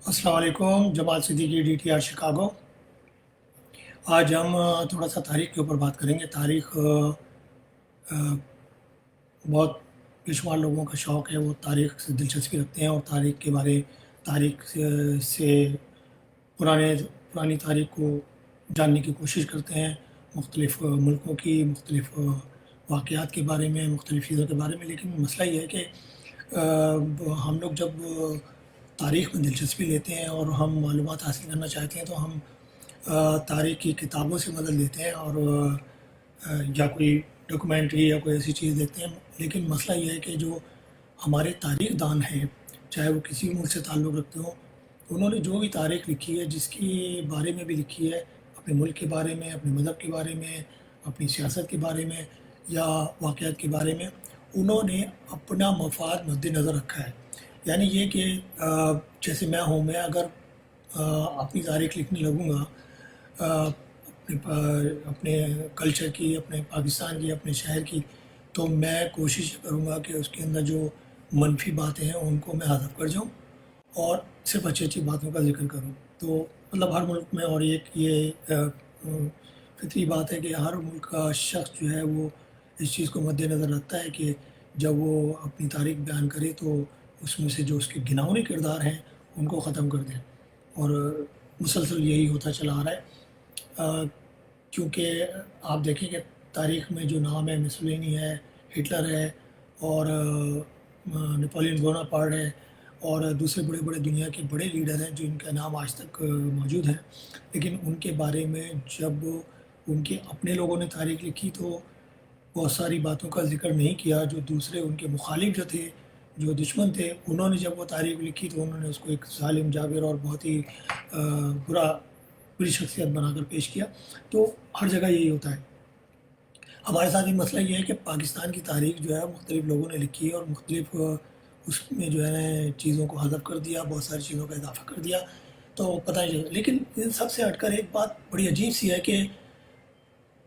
السلام علیکم، جمال Siddiqui DTR Chicago. آج ہم تھوڑا سا تاریخ کے اوپر بات کریں گے۔ تاریخ بہت بے شمار لوگوں کا شوق ہے، وہ تاریخ سے دلچسپی رکھتے ہیں اور تاریخ سے پرانی تاریخ کو جاننے کی کوشش کرتے ہیں، مختلف ملکوں کی، مختلف واقعات کے بارے میں، مختلف چیزوں کے بارے میں۔ لیکن مسئلہ یہ ہے کہ ہم لوگ جب تاریخ میں دلچسپی لیتے ہیں اور ہم معلومات حاصل کرنا چاہتے ہیں تو ہم تاریخ کی کتابوں سے مدد لیتے ہیں اور یا کوئی ڈاکومنٹری یا کوئی ایسی چیز دیکھتے ہیں۔ لیکن مسئلہ یہ ہے کہ جو ہمارے تاریخ دان ہیں، چاہے وہ کسی ملک سے تعلق رکھتے ہوں، انہوں نے جو بھی تاریخ لکھی ہے، جس کے بارے میں بھی لکھی ہے، اپنے ملک کے بارے میں، اپنے مذہب کے بارے میں، اپنی سیاست کے بارے میں یا واقعات کے بارے میں، انہوں نے اپنا مفاد مد نظر رکھا ہے۔ یعنی یہ کہ جیسے میں ہوں، میں اگر اپنی تاریخ لکھنے لگوں گا اپنے کلچر کی، اپنے پاکستان کی، اپنے شہر کی، تو میں کوشش کروں گا کہ اس کے اندر جو منفی باتیں ہیں ان کو میں حذف کر جاؤں اور صرف اچھی اچھی باتوں کا ذکر کروں۔ تو مطلب ہر ملک میں، اور ایک یہ فطری بات ہے کہ ہر ملک کا شخص جو ہے وہ اس چیز کو مد نظر رکھتا ہے کہ جب وہ اپنی تاریخ بیان کرے تو اس میں سے جو اس کے گھناؤنے کردار ہیں ان کو ختم کر دیں، اور مسلسل یہی ہوتا چلا آ رہا ہے۔ کیونکہ آپ دیکھیں کہ تاریخ میں جو نام ہے، مسولینی ہے، ہٹلر ہے، اور نیپولین بوناپارٹ ہے، اور دوسرے بڑے بڑے دنیا کے بڑے لیڈر ہیں جن کا نام آج تک موجود ہے، لیکن ان کے بارے میں جب ان کے اپنے لوگوں نے تاریخ لکھی تو بہت ساری باتوں کا ذکر نہیں کیا۔ جو دوسرے ان کے مخالف جو تھے، جو دشمن تھے، انہوں نے جب وہ تاریخ لکھی تو انہوں نے اس کو ایک ظالم، جابر اور بہت ہی بری شخصیت بنا کر پیش کیا۔ تو ہر جگہ یہی ہوتا ہے۔ ہمارے ساتھ یہ مسئلہ یہ ہے کہ پاکستان کی تاریخ جو ہے مختلف لوگوں نے لکھی ہے اور مختلف اس میں جو ہے چیزوں کو حذف کر دیا، بہت ساری چیزوں کا اضافہ کر دیا، تو پتہ نہیں چلتا۔ لیکن ان سب سے ہٹ کر ایک بات بڑی عجیب سی ہے کہ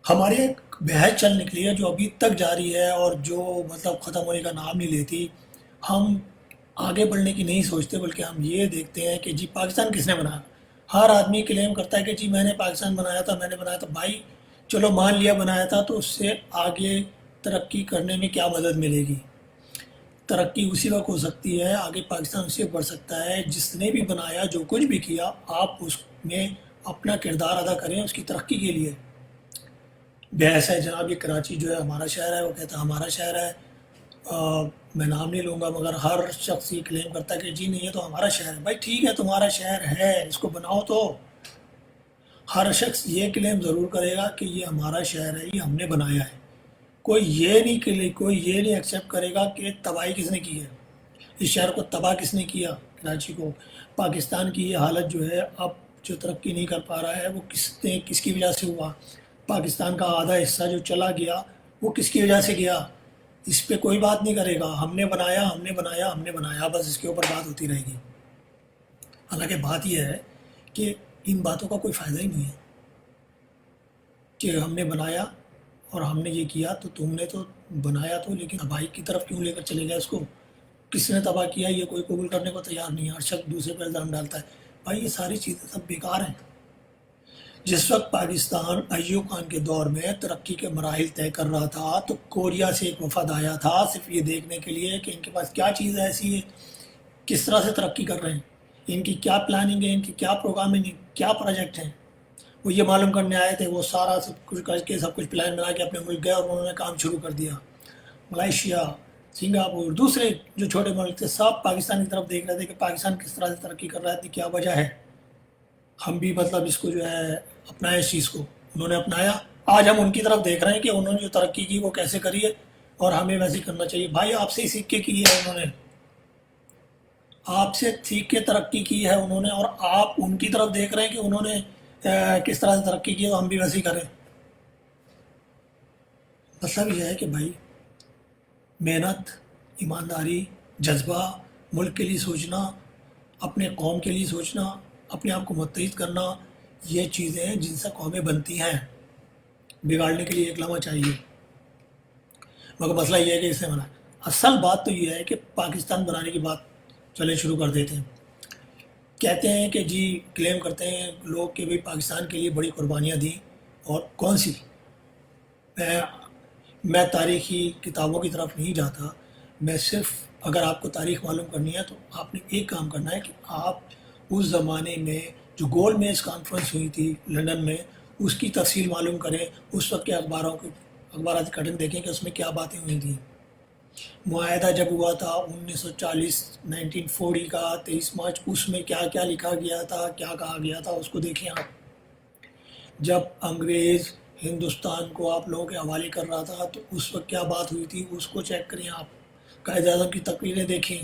ہماری ایک بحث چل نکلی ہے جو ابھی تک جاری ہے اور جو مطلب ختم ہونے کا نام نہیں لیتی۔ ہم آگے بڑھنے کی نہیں سوچتے، بلکہ ہم یہ دیکھتے ہیں کہ جی پاکستان کس نے بنایا۔ ہر آدمی کلیم کرتا ہے کہ جی میں نے پاکستان بنایا تھا، میں نے بنایا تھا۔ بھائی چلو مان لیا بنایا تھا، تو اس سے آگے ترقی کرنے میں کیا مدد ملے گی؟ ترقی اسی وقت ہو سکتی ہے، آگے پاکستان اسی وقت بڑھ سکتا ہے جس نے بھی بنایا، جو کچھ بھی کیا، آپ اس میں اپنا کردار ادا کریں اس کی ترقی کے لیے۔ بحث ہے جناب، یہ کراچی جو ہے ہمارا شہر ہے، وہ کہتا ہے ہمارا شہر ہے۔ میں نام نہیں لوں گا، مگر ہر شخص یہ کلیم کرتا ہے کہ جی نہیں، یہ تو ہمارا شہر ہے۔ بھائی ٹھیک ہے، تمہارا شہر ہے، اس کو بناؤ تو ہر شخص یہ کلیم ضرور کرے گا کہ یہ ہمارا شہر ہے، یہ ہم نے بنایا ہے۔ کوئی یہ نہیں ایکسیپٹ کرے گا کہ تباہی کس نے کی ہے، اس شہر کو تباہ کس نے کیا، کراچی کو۔ پاکستان کی یہ حالت جو ہے اب، جو ترقی نہیں کر پا رہا ہے، وہ کس کی وجہ سے ہوا؟ پاکستان کا آدھا حصہ جو چلا گیا وہ کس کی وجہ سے گیا؟ اس پہ کوئی بات نہیں کرے گا۔ ہم نے بنایا، ہم نے بنایا، ہم نے بنایا، بس اس کے اوپر بات ہوتی رہے گی۔ حالانکہ بات یہ ہے کہ ان باتوں کا کوئی فائدہ ہی نہیں ہے کہ ہم نے بنایا اور ہم نے یہ کیا۔ تو تم نے تو بنایا تو، لیکن تباہی کی طرف کیوں لے کر چلے گئے اس کو؟ کس نے تباہ کیا یہ کوئی قبول کرنے کو تیار نہیں ہے، ہر شخص دوسرے پر الزام ڈالتا ہے۔ بھائی یہ ساری چیزیں سب بیکار ہیں۔ جس وقت پاکستان ایوب خان کے دور میں ترقی کے مراحل طے کر رہا تھا تو کوریا سے ایک وفد آیا تھا صرف یہ دیکھنے کے لیے کہ ان کے پاس کیا چیز ایسی ہے، کس طرح سے ترقی کر رہے ہیں، ان کی کیا پلاننگ ہے، ان کی کیا پروگرامنگ ہے، کیا پروجیکٹ ہیں۔ وہ یہ معلوم کرنے آئے تھے، وہ سارا سب کچھ کر کے، سب کچھ پلان بنا کے اپنے ملک گئے اور انہوں نے کام شروع کر دیا۔ ملائیشیا، سنگاپور، دوسرے جو چھوٹے ملک تھے، سب پاکستان کی طرف دیکھ رہے تھے کہ پاکستان کس طرح سے ترقی کر رہا ہے، کیا وجہ ہے، ہم بھی مطلب اس کو جو ہے اپنائیں اس چیز کو۔ انہوں نے اپنایا، آج ہم ان کی طرف دیکھ رہے ہیں کہ انہوں نے جو ترقی کی وہ کیسے کری ہے اور ہمیں ویسے کرنا چاہیے۔ بھائی آپ سے ہی سیکھ کے کی ہے انہوں نے، آپ سے سیکھ کے ترقی کی ہے انہوں نے، اور آپ ان کی طرف دیکھ رہے ہیں کہ انہوں نے کس طرح سے ترقی کی ہے تو ہم بھی ویسے ہی کریں۔ مطلب یہ ہے کہ بھائی محنت، ایمانداری، جذبہ، ملک کے لیے سوچنا، اپنے قوم کے لیے سوچنا، اپنے آپ کو متحد کرنا، یہ چیزیں ہیں جن سے قومیں بنتی ہیں۔ بگاڑنے کے لیے ایک لمحہ چاہیے، مگر مسئلہ یہ ہے کہ اس سے منع۔ اصل بات تو یہ ہے کہ پاکستان بنانے کی بات چلے شروع کر دیتے ہیں۔ کہتے ہیں کہ جی کلیم کرتے ہیں لوگ کہ بھئی پاکستان کے لیے بڑی قربانیاں دیں، اور کون سی؟ میں میں تاریخی کتابوں کی طرف نہیں جاتا، میں صرف اگر آپ کو تاریخ معلوم کرنی ہے تو آپ نے ایک کام کرنا ہے کہ آپ اس زمانے میں جو گول میز کانفرنس ہوئی تھی لندن میں، اس کی تفصیل معلوم کریں، اس وقت کے اخبارات کٹنگ دیکھیں کہ اس میں کیا باتیں ہوئی تھیں۔ معاہدہ جب ہوا تھا 1940 کا 23 مارچ، اس میں کیا کیا لکھا گیا تھا، کیا کہا گیا تھا، اس کو دیکھیں آپ۔ جب انگریز ہندوستان کو آپ لوگوں کے حوالے کر رہا تھا تو اس وقت کیا بات ہوئی تھی، اس کو چیک کریں آپ۔ قائد اعظم کی تقریریں دیکھیں،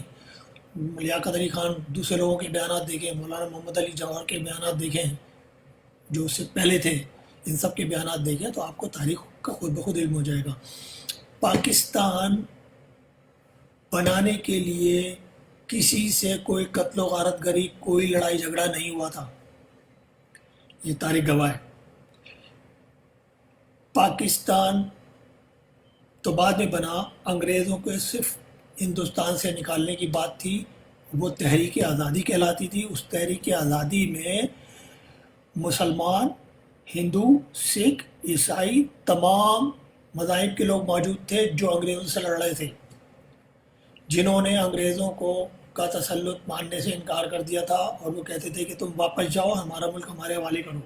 لیاقت علی خان دوسرے لوگوں کے بیانات دیکھیں، مولانا محمد علی جوہر کے بیانات دیکھیں جو اس سے پہلے تھے، ان سب کے بیانات دیکھیں تو آپ کو تاریخ کا خود بخود علم ہو جائے گا۔ پاکستان بنانے کے لیے کسی سے کوئی قتل و غارت گری، کوئی لڑائی جھگڑا نہیں ہوا تھا، یہ تاریخ گواہ ہے۔ پاکستان تو بعد میں بنا، انگریزوں کو صرف ہندوستان سے نکالنے کی بات تھی، وہ تحریک آزادی کہلاتی تھی۔ اس تحریک آزادی میں مسلمان، ہندو، سکھ، عیسائی، تمام مذاہب کے لوگ موجود تھے جو انگریزوں سے لڑ رہے تھے، جنہوں نے انگریزوں کا تسلط ماننے سے انکار کر دیا تھا، اور وہ کہتے تھے کہ تم واپس جاؤ، ہمارا ملک ہمارے حوالے کرو۔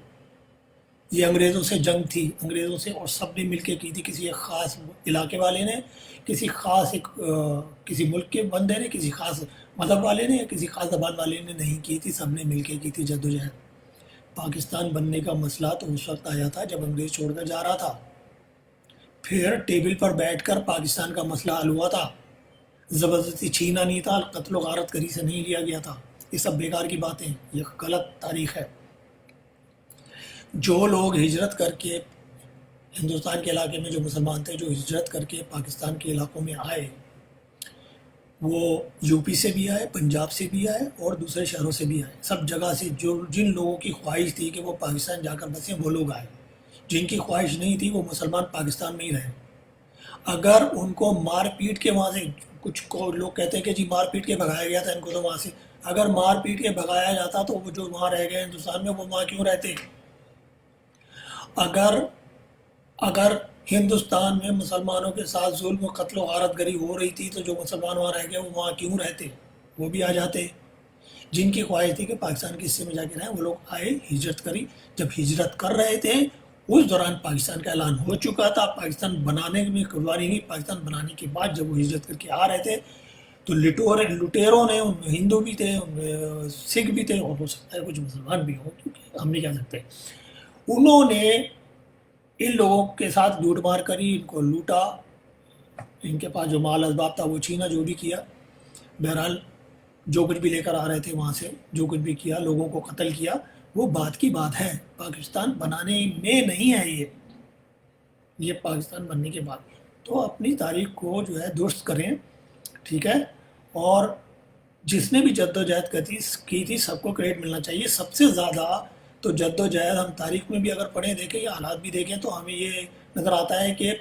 یہ انگریزوں سے جنگ تھی، انگریزوں سے، اور سب نے مل کے کی تھی، کسی ایک خاص علاقے والے نے، کسی ملک کے بندے نے، کسی خاص مذہب والے نے یا کسی خاص زبان والے نے نہیں کی تھی، سب نے مل کے کی تھی جدوجہد۔ پاکستان بننے کا مسئلہ تو اس وقت آیا تھا جب انگریز چھوڑ کر جا رہا تھا، پھر ٹیبل پر بیٹھ کر پاکستان کا مسئلہ حل ہوا تھا، زبردستی چھینا نہیں تھا، قتل و غارت گری سے نہیں لیا گیا تھا۔ یہ سب بیکار کی باتیں، یہ غلط تاریخ ہے۔ جو لوگ ہجرت کر کے ہندوستان کے علاقے میں، جو مسلمان تھے جو ہجرت کر کے پاکستان کے علاقوں میں آئے، وہ یو پی سے بھی آئے، پنجاب سے بھی آئے، اور دوسرے شہروں سے بھی آئے، سب جگہ سے۔ جن لوگوں کی خواہش تھی کہ وہ پاکستان جا کر بسیں وہ لوگ آئے، جن کی خواہش نہیں تھی وہ مسلمان پاکستان میں ہی رہے۔ اگر ان کو مار پیٹ کے وہاں سے، کچھ لوگ کہتے ہیں کہ جی مار پیٹ کے بھگایا گیا تھا ان کو تو وہاں سے، اگر مار پیٹ کے بھگایا جاتا تو وہ جو وہاں رہ گئے ہندوستان میں، وہ وہاں کیوں رہتے؟ اگر ہندوستان میں مسلمانوں کے ساتھ ظلم و قتل و غارت گری ہو رہی تھی تو جو مسلمان وہاں رہ گئے وہ وہاں کیوں رہتے؟ وہ بھی آ جاتے۔ جن کی خواہش تھی کہ پاکستان کے حصے میں جا کے رہیں وہ لوگ آئے، ہجرت کری۔ جب ہجرت کر رہے تھے اس دوران پاکستان کا اعلان ہو چکا تھا، پاکستان بنانے میں قربانی نہیں، پاکستان بنانے کے بعد جب وہ ہجرت کر کے آ رہے تھے تو لٹیروں نے، ان میں ہندو بھی تھے، ان میں سکھ بھی تھے، اور ہو سکتا ہے کچھ مسلمان بھی ہوں، کیونکہ ہم نہیں کہہ سکتے، انہوں نے ان لوگوں کے ساتھ لوٹ مار کری، ان کو لوٹا، ان کے پاس جو مال اسباب تھا وہ چھینا، جو بھی کیا۔ بہرحال جو کچھ بھی لے کر آ رہے تھے وہاں سے، جو کچھ بھی کیا، لوگوں کو قتل کیا، وہ بات کی بات ہے، پاکستان بنانے میں نہیں ہے یہ پاکستان بننے کے بعد۔ تو اپنی تاریخ کو جو ہے درست کریں، ٹھیک ہے؟ اور جس نے بھی جد و جہد کی تھی سب کو کریڈٹ ملنا چاہیے۔ سب سے زیادہ تو جد و جہد ہم تاریخ میں بھی اگر پڑھیں دیکھیں یا حالات بھی دیکھیں تو ہمیں یہ نظر آتا ہے کہ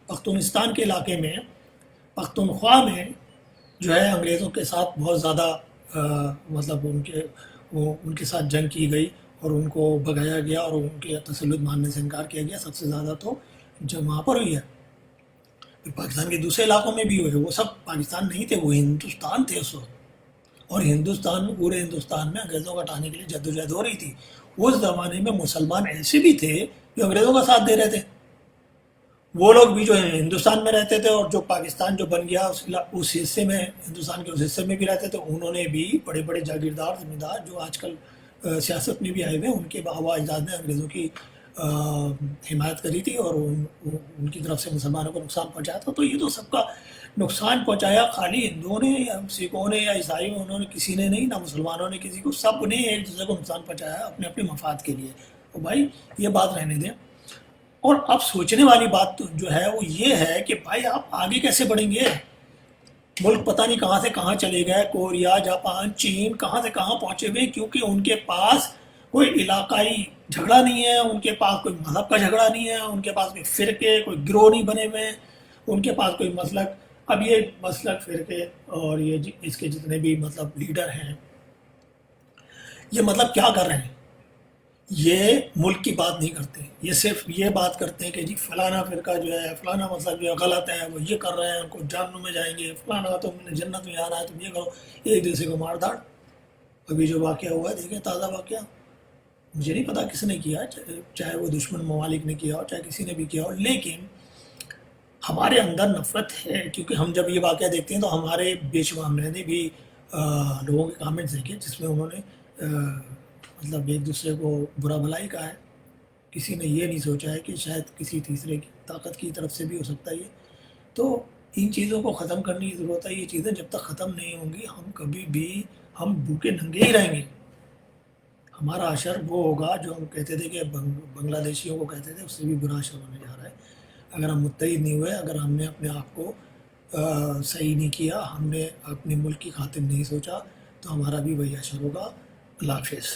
پختونستان کے علاقے میں، پختونخوا میں جو ہے انگریزوں کے ساتھ بہت زیادہ مطلب ان کے ساتھ جنگ کی گئی اور ان کو بھگایا گیا اور ان کے تسلط ماننے سے انکار کیا گیا۔ سب سے زیادہ تو جب وہاں پر ہوئی ہے، پھر پاکستان کے دوسرے علاقوں میں بھی ہوئے، وہ سب پاکستان نہیں تھے، وہ ہندوستان تھے اس وقت، اور ہندوستان میں، پورے ہندوستان میں انگریزوں کو ہٹانے کے لیے جدوجہد ہو رہی تھی۔ اس زمانے میں مسلمان ایسے بھی تھے جو انگریزوں کا ساتھ دے رہے تھے، وہ لوگ بھی جو ہندوستان میں رہتے تھے، اور جو پاکستان جو بن گیا اس حصے میں، ہندوستان کے اس حصے میں بھی رہتے تھے، انہوں نے بھی بڑے بڑے جاگیردار، زمیندار جو آج کل سیاست میں بھی آئے ہوئے، ان کے آبا اجداد نے انگریزوں کی حمایت کری تھی اور ان کی طرف سے مسلمانوں کو نقصان پہنچایا تھا۔ تو یہ تو سب کا نقصان پہنچایا، خالی ہندوؤں نے یا سکھوں نے یا عیسائیوں، انہوں نے کسی نے نہیں، نہ مسلمانوں نے کسی کو، سب نے ایک دوسرے کو نقصان پہنچایا اپنے اپنے مفاد کے لیے۔ تو بھائی یہ بات رہنے دیں۔ اور اب سوچنے والی بات جو ہے وہ یہ ہے کہ بھائی آپ آگے کیسے بڑھیں گے؟ ملک پتہ نہیں کہاں سے کہاں چلے گئے، کوریا، جاپان، چین، کہاں سے کہاں پہنچے ہوئے، کیونکہ ان کے پاس کوئی علاقائی جھگڑا نہیں ہے، ان کے پاس کوئی مذہب کا جھگڑا نہیں ہے، ان کے پاس کوئی فرقے، کوئی گروہ نہیں بنے ہوئے، ان کے پاس کوئی مسلک۔ اب یہ مسلک، فرقے اور یہ اس کے جتنے بھی مطلب لیڈر ہیں، یہ مطلب کیا کر رہے ہیں؟ یہ ملک کی بات نہیں کرتے، یہ صرف یہ بات کرتے ہیں کہ جی فلانا فرقہ جو ہے، فلانا مذہب جو ہے غلط ہے، وہ یہ کر رہے ہیں، ان کو جہنم میں جائیں گے، فلانا تم نے جنت میں جانا ہے، تم یہ کرو، ایک دوسرے کو مار داڑ۔ ابھی جو واقعہ ہوا ہے دیکھیں، تازہ واقعہ، مجھے نہیں پتا کس نے کیا، چاہے وہ دشمن ممالک نے کیا ہو، چاہے کسی نے بھی کیا ہو، لیکن ہمارے اندر نفرت ہے، کیونکہ ہم جب یہ واقعہ دیکھتے ہیں تو ہمارے بیچ میں ہم نے بھی لوگوں کے کامنٹس دیکھے جس میں انہوں نے مطلب ایک دوسرے کو برا بھلائی کہا ہے۔ کسی نے یہ نہیں سوچا ہے کہ شاید کسی تیسرے کی طاقت کی طرف سے بھی ہو سکتا ہے یہ۔ تو ان چیزوں کو ختم کرنے کی ضرورت ہے۔ یہ چیزیں جب تک ختم نہیں ہوں گی، ہم کبھی بھی ہم بھوکے ننگے ہی رہیں گے۔ ہمارا اشر وہ ہوگا جو ہم کہتے تھے کہ بنگلہ دیشیوں کو کہتے تھے، اس سے بھی برا اشر ہونے جا رہا ہے۔ اگر ہم متحد نہیں ہوئے، اگر ہم نے اپنے آپ کو صحیح نہیں کیا، ہم نے اپنے ملک کی خاطر نہیں سوچا، تو ہمارا بھی وہی اشر ہوگا۔ اللہ حافظ۔